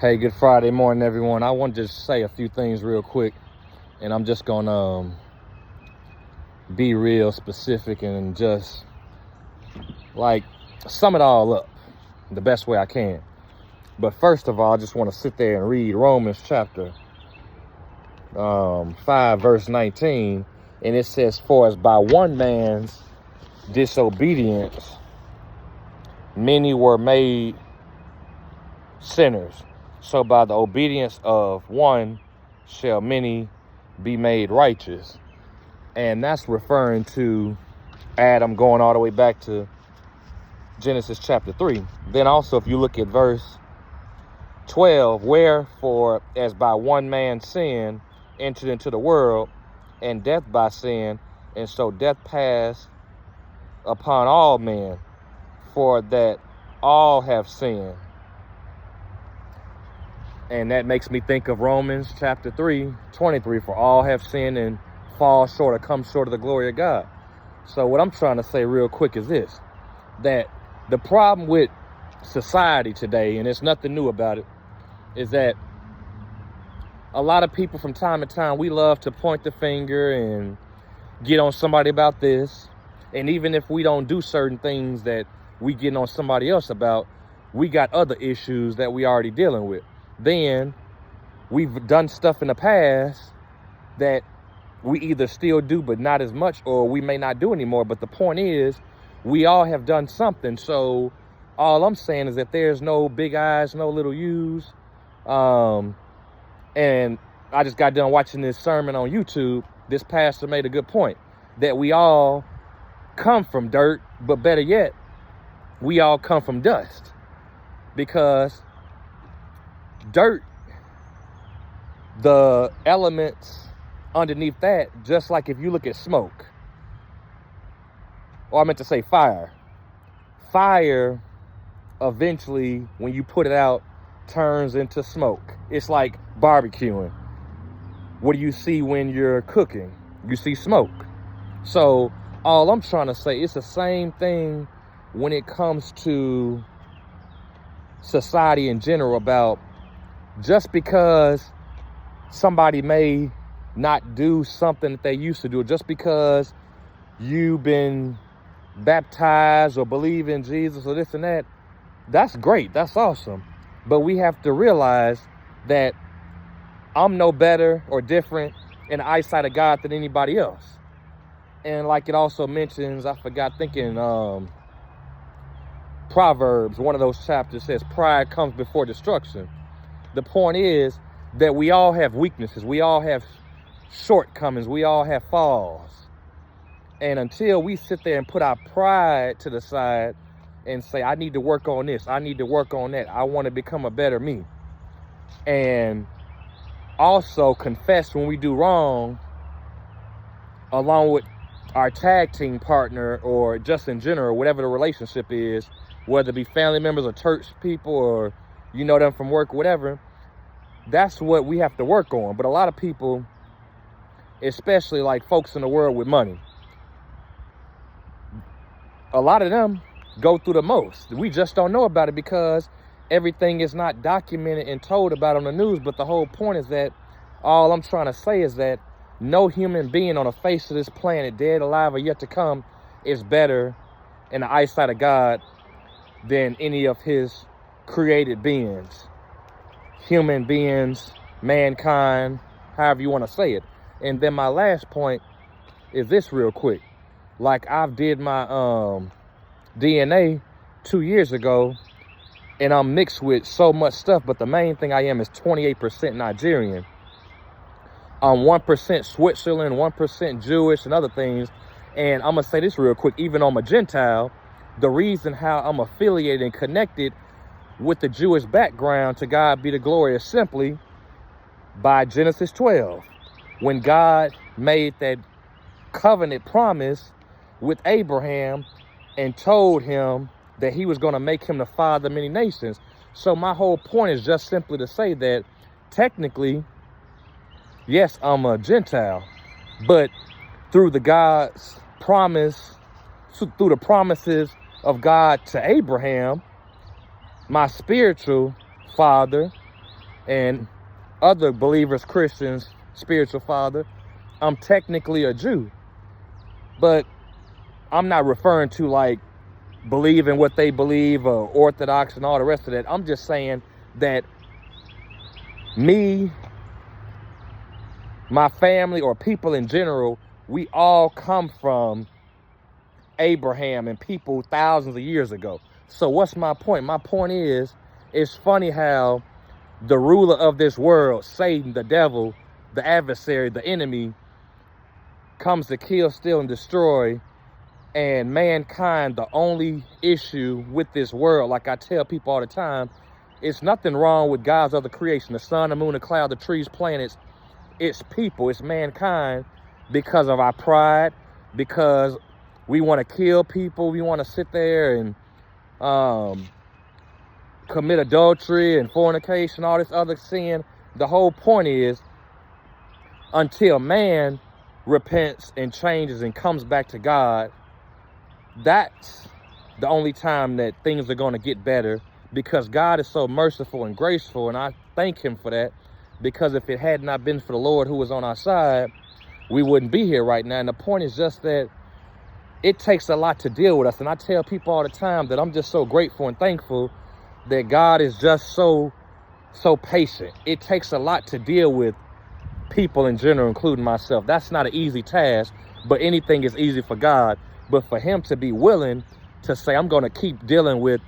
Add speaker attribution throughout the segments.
Speaker 1: Hey, good Friday morning, everyone. I want to just say a few things real quick, and I'm just going to be real specific and just like sum it all up the best way I can. But first of all, I just want to sit there and read Romans chapter 5, verse 19, and it says, "For as by one man's disobedience many were made sinners, so by the obedience of one shall many be made righteous." And that's referring to Adam going all the way back to Genesis chapter 3. Then also, if you look at verse 12, "Wherefore, as by one man sin entered into the world, and death by sin, and so death passed upon all men, for that all have sinned." And that makes me think of Romans chapter 3:23, "For all have sinned and fall short or come short of the glory of God." So what I'm trying to say real quick is this, that the problem with society today, and there's nothing new about it, is that a lot of people from time to time, we love to point the finger and get on somebody about this. And even if we don't do certain things that we get on somebody else about, we got other issues that we already dealing with. Then we've done stuff in the past that we either still do but not as much, or we may not do anymore. But the point is, we all have done something. So all I'm saying is that there's no big I's, no little U's. And I just got done watching this sermon on YouTube. This pastor made a good point that we all come from dirt, but better yet, we all come from dust. Because dirt, the elements underneath that, just like if you look at smoke, or I meant to say fire. Fire eventually, when you put it out, turns into smoke. It's like barbecuing. What do you see when you're cooking? You see smoke. So all I'm trying to say, it's the same thing when it comes to society in general, about just because somebody may not do something that they used to do, just because you've been baptized or believe in Jesus or this and that, that's great, that's awesome. But we have to realize that I'm no better or different in the eyesight of God than anybody else. And like it also mentions, I forgot, thinking Proverbs, one of those chapters says, "Pride comes before destruction." The point is that we all have weaknesses. We all have shortcomings. We all have falls. And until we sit there and put our pride to the side and say, I need to work on this, I need to work on that, I want to become a better me, and also confess when we do wrong, along with our tag team partner, or just in general, whatever the relationship is, whether it be family members or church people, or you know them from work, whatever, that's what we have to work on. But a lot of people, especially like folks in the world with money, a lot of them go through the most. We just don't know about it because everything is not documented and told about on the news. But the whole point is that all I'm trying to say is that no human being on the face of this planet, dead, alive, or yet to come, is better in the eyesight of God than any of his created beings. Human beings, mankind, however you want to say it. And then my last point is this real quick. Like, I've did my DNA 2 years ago, and I'm mixed with so much stuff, but the main thing I am is 28% Nigerian. I'm 1% Switzerland, 1% Jewish, and other things. And I'm going to say this real quick, even though I'm a Gentile, the reason how I'm affiliated and connected with the Jewish background, to God be the glory, is simply by Genesis 12. When God made that covenant promise with Abraham and told him that he was going to make him the father of many nations. So my whole point is just simply to say that technically, yes, I'm a Gentile, but through the God's promise, through the promises of God to Abraham, my spiritual father, and other believers, Christians, spiritual father, I'm technically a Jew, but I'm not referring to like believe in what they believe or Orthodox and all the rest of that. I'm just saying that me, my family, or people in general, we all come from Abraham and people thousands of years ago. So what's my point? My point is, it's funny how the ruler of this world, Satan, the devil, the adversary, the enemy, comes to kill, steal, and destroy. And mankind, the only issue with this world, like I tell people all the time, it's nothing wrong with God's other creation, the sun, the moon, the cloud, the trees, planets. It's people, it's mankind, because of our pride, because we want to kill people, we want to sit there and commit adultery and fornication, all this other sin. The whole point is, until man repents and changes and comes back to God, that's the only time that things are going to get better, because God is so merciful and graceful, and I thank him for that, because if it had not been for the Lord who was on our side, we wouldn't be here right now. And the point is just that it takes a lot to deal with us, and I tell people all the time that I'm just so grateful and thankful that God is just so patient. It takes a lot to deal with people in general, including myself. That's not an easy task, but anything is easy for God. But for him to be willing to say, I'm going to keep dealing with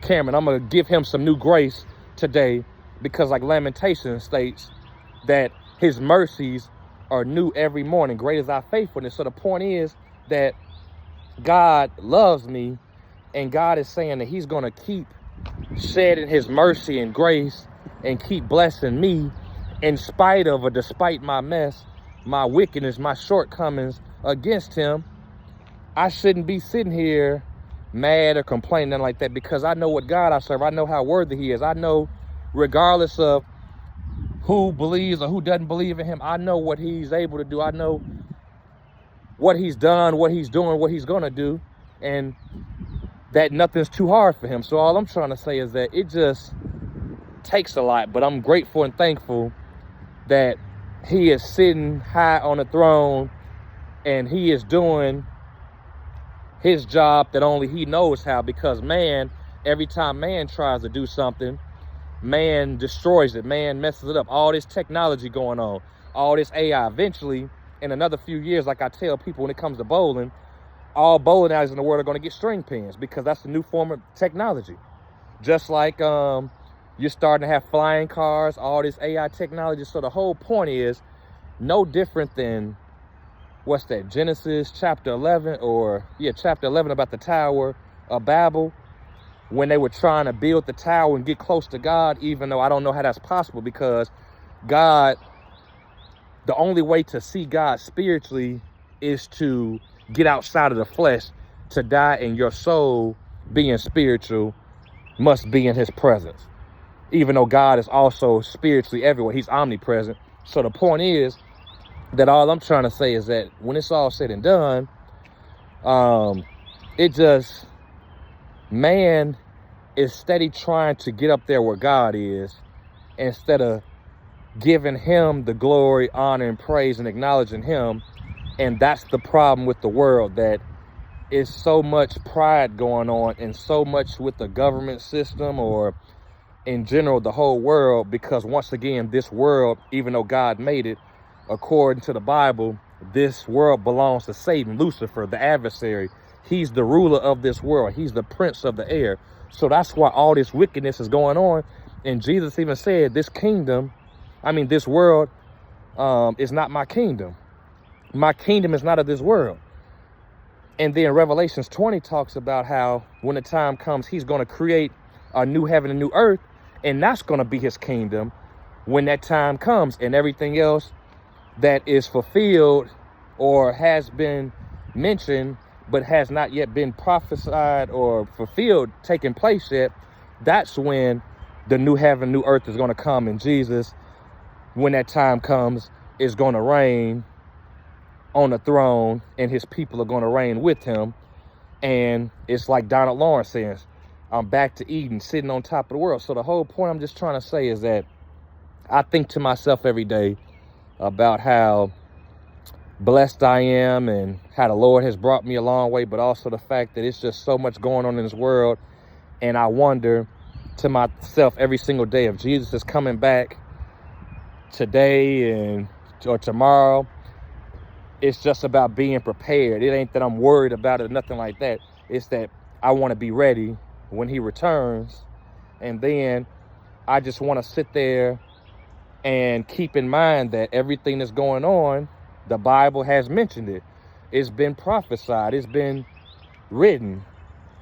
Speaker 1: Cameron, I'm going to give him some new grace today, because like Lamentations states that his mercies are new every morning. Great is our faithfulness. So the point is that God loves me, and God is saying that he's going to keep shedding his mercy and grace and keep blessing me in spite of or despite my mess, my wickedness, my shortcomings against him. I shouldn't be sitting here mad or complaining like that, because I know what God I serve. I know how worthy he is. I know, regardless of who believes or who doesn't believe in him, I know what he's able to do. I know what he's done, what he's doing, what he's going to do, and that nothing's too hard for him. So all I'm trying to say is that it just takes a lot, but I'm grateful and thankful that he is sitting high on the throne and he is doing his job that only he knows how, because man, every time man tries to do something, man destroys it, man messes it up. All this technology going on, all this AI, eventually in another few years, like I tell people when it comes to bowling, all bowling alleys in the world are going to get string pins, because that's the new form of technology. Just like you're starting to have flying cars, all this AI technology. So the whole point is no different than, what's that, Genesis chapter 11, or yeah, chapter 11, about the Tower of Babel, when they were trying to build the tower and get close to God, even though I don't know how that's possible, because God, the only way to see God spiritually is to get outside of the flesh, to die, and your soul, being spiritual, must be in his presence. Even though God is also spiritually everywhere, he's omnipresent. So the point is that all I'm trying to say is that when it's all said and done, it just, man is steady trying to get up there where God is, instead of giving him the glory, honor, and praise, and acknowledging him. And that's the problem with the world, that is so much pride going on, and so much with the government system, or in general the whole world, because once again, this world, even though God made it, according to the Bible, this world belongs to Satan, Lucifer, the adversary. He's the ruler of this world. He's the prince of the air. So that's why all this wickedness is going on. And Jesus even said, this world is not my kingdom. My kingdom is not of this world. And then Revelations 20 talks about how when the time comes, he's going to create a new heaven and new earth, and that's going to be his kingdom when that time comes. And everything else that is fulfilled or has been mentioned but has not yet been prophesied or fulfilled, taking place yet, that's when the new heaven, new earth is going to come. And Jesus, when that time comes, is going to reign on the throne, and his people are going to reign with him. And it's like Donald Lawrence says, I'm back to Eden, sitting on top of the world. So the whole point I'm just trying to say is that I think to myself every day about how blessed I am and how the Lord has brought me a long way, but also the fact that it's just so much going on in this world. And I wonder to myself every single day, if Jesus is coming back today or tomorrow, it's just about being prepared. It ain't that I'm worried about it or nothing like that. It's that I want to be ready when he returns. And then I just want to sit there and keep in mind that everything that's going on, the Bible has mentioned it. It's been prophesied. It's been written.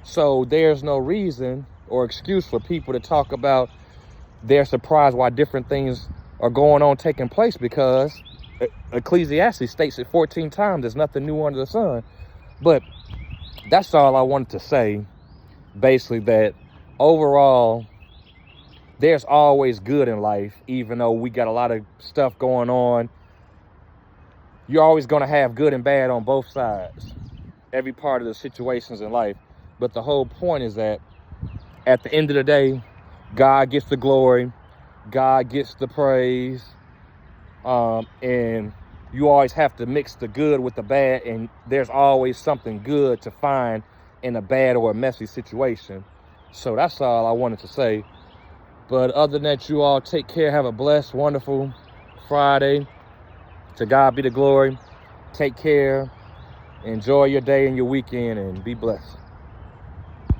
Speaker 1: So there's no reason or excuse for people to talk about their surprise why different things are going on, taking place, because Ecclesiastes states it 14 times. There's nothing new under the sun. But that's all I wanted to say. Basically, that overall, there's always good in life, even though we got a lot of stuff going on. You're always going to have good and bad on both sides, every part of the situations in life. But the whole point is that at the end of the day, God gets the glory, God gets the praise, and you always have to mix the good with the bad, and there's always something good to find in a bad or a messy situation. So that's all I wanted to say. But other than that, you all take care. Have a blessed, wonderful Friday. To God be the glory. Take care. Enjoy your day and your weekend, and be blessed.